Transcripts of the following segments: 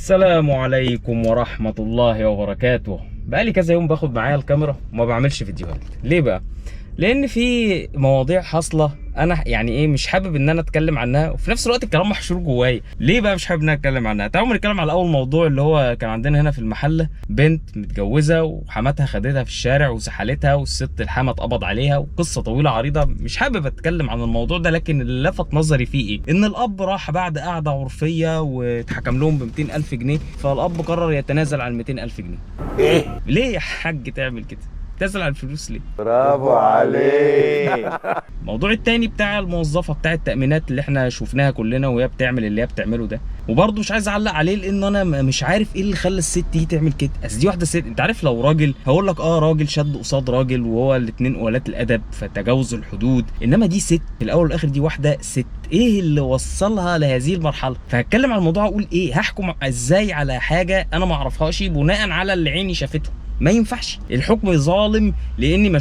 السلام عليكم ورحمة الله وبركاته. بقالي كذا يوم باخد معايا الكاميرا وما بعملش فيديوهات. ليه بقى؟ لان في مواضيع حاصله انا يعني ايه مش حابب ان انا اتكلم عنها، وفي نفس الوقت الكلام محشور جوايا. ليه بقى مش حابب ان انا اتكلم عنها؟ تعالوا نتكلم على اول موضوع اللي هو كان عندنا هنا في المحله، بنت متجوزه وحماتها خدتها في الشارع وسحلتها، والست الحما اتقبض عليها، وقصه طويله عريضه. مش حابب اتكلم عن الموضوع ده، لكن اللي لفت نظري فيه ايه؟ ان الاب راح بعد قعده عرفيه واتحكم لهم ب 200,000 جنيه، فالاب قرر يتنازل عن 200,000 جنيه. ايه؟ ليه يا حاج تعمل كده؟ تنزل على الفلوس ليه؟ برافو عليك. الموضوع التاني بتاع الموظفه بتاع التامينات اللي احنا شفناها كلنا وهي بتعمل اللي هي بتعمله ده، وبرضه مش عايز اعلق عليه لان انا مش عارف ايه اللي خلى الست دي تعمل كده. اصل دي واحده ست، انت عارف لو راجل هقول لك راجل شد قصاد راجل وهو الاثنين قلات الادب فتجاوز الحدود، انما دي ست في الاول والاخر، دي واحده ست. ايه اللي وصلها لهذه المرحله؟ فهتكلم عن الموضوع اقول ايه، هحكم ازاي على حاجه انا ما اعرفهاش بناء على اللي عيني شافته؟ ما ينفعش، الحكم ظالم لاني ما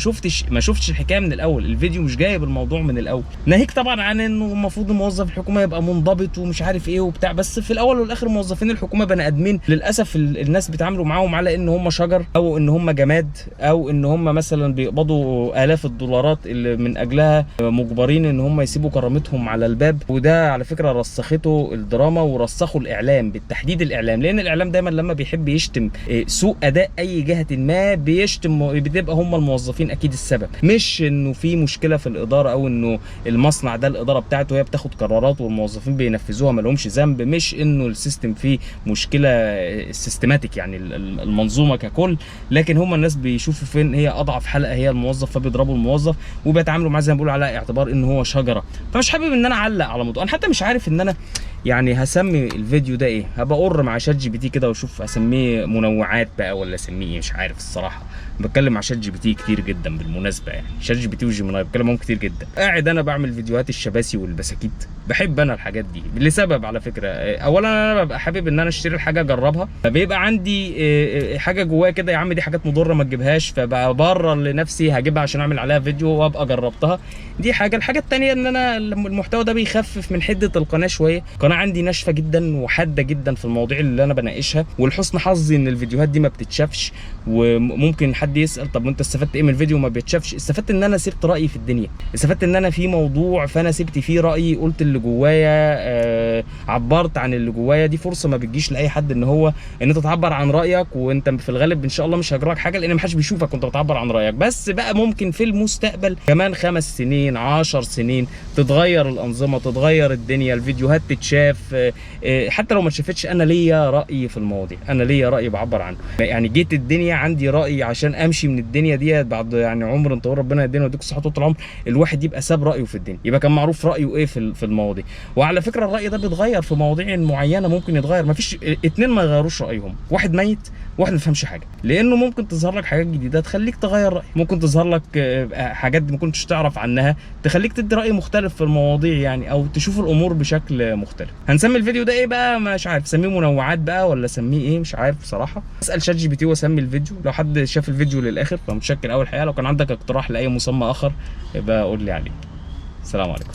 شفتش الحكايه من الاول، الفيديو مش جايب الموضوع من الاول. ناهيك طبعا عن انه المفروض الموظف الحكومه يبقى منضبط ومش عارف ايه وبتاع، بس في الاول والاخر موظفين الحكومه بني ادمين. للاسف الناس بيتعاملوا معاهم على ان هم شجر، او ان هم جماد، او ان هم مثلا بيقبضوا الاف الدولارات اللي من اجلها مجبرين ان هم يسيبوا كرامتهم على الباب. وده على فكره رسخته الدراما ورسخه الاعلام، بالتحديد الاعلام، لان الاعلام دايما لما بيحب يشتم سوء اداء اي جهه ما بيشتم، بتبقى هم الموظفين اكيد السبب، مش انه في مشكله في الاداره او انه المصنع ده الاداره بتاعته هي بتاخد قرارات والموظفين بينفذوها ما لهمش ذنب، مش انه السيستم فيه مشكله سيستماتيك يعني المنظومه ككل. لكن هم الناس بيشوفوا فين هي اضعف حلقه هي الموظف، فبيضربوا الموظف وبيتعاملوا معاه زي ما بيقولوا على اعتبار ان هو شجره. فمش حابب ان انا اعلق على موضوع، انا حتى مش عارف ان انا يعني هسمي الفيديو ده ايه. هبقى اقر مع شات جي بي تي كده واشوف اسميه منوعات بقى ولا اسميه ايه، مش عارف الصراحه. بتكلم مع شات جي بي تي كتير جدا بالمناسبه، يعني شات جي بي تي وجيميناي بتكلم معاهم كتير جدا. قاعد انا بعمل فيديوهات الشباسي والبساكيت، بحب انا الحاجات دي لسبب على فكره. اولا انا ببقى حابب ان انا اشتري الحاجه اجربها، فبيبقى عندي حاجه جوايا كده، يا عم دي حاجات مضره ما تجيبهاش، فببرر لنفسي هجيبها عشان اعمل عليها فيديو وابقى جربتها. دي حاجه. الحاجه الثانيه ان انا المحتوى ده بيخفف من حده القناه شويه. القناه عندي ناشفه جدا وحاده جدا في المواضيع اللي انا بناقشها، ولحسن حظي ان الفيديوهات دي ما بتتشافش. وممكن حد يسال طب انت استفدت ايه من الفيديو ما بيتشافش؟ استفدت ان انا سبت رايي في الدنيا، استفدت ان انا في موضوع فانا سبت فيه رايي، قلت اللي جوايا، عبرت عن اللي جوايا. دي فرصه ما بتجيش لاي حد ان انت تعبر عن رايك، وانت في الغالب ان شاء الله مش هيجراك حاجه لان ما حدش بيشوفك وانت بتعبر عن رايك. بس بقى ممكن في المستقبل كمان 5 سنين 10 سنين تتغير الانظمه، تتغير الدنيا، الفيديوهات تتشاف. حتى لو ما اتشافتش انا ليا راي في المواضيع، انا ليا راي بعبر عنه. يعني جيت الدنيا عندي راي عشان امشي من الدنيا دي بعد يعني عمر طويل، ربنا يدينا ويديك الصحه طول العمر. الواحد يبقى ساب رايه في الدنيا، يبقى كان معروف رايه ايه في المواضيع. وعلى فكره الراي ده بيتغير في مواضيع معينه، ممكن يتغير. ما فيش اتنين ما يغيروش رايهم، واحد ميت واحد ما فهمش حاجه، لانه ممكن تظهر لك حاجات جديده تخليك تغير رايك، ممكن تظهر لك حاجات ما كنتش تعرف عنها تخليك تدي راي مختلف في المواضيع يعني، او تشوف الامور بشكل مختلف. هنسمي الفيديو ده ايه بقى؟ مش عارف، سميه منوعات بقى ولا سميه ايه، مش عارف بصراحه. اسال شات جي بي تي واسمي الفيديو. لو حد شاف الفيديو للاخر فمتشكر اول حقيقه. لو كان عندك اقتراح لاي مسمى اخر يبقى قول لي عليه. السلام عليكم.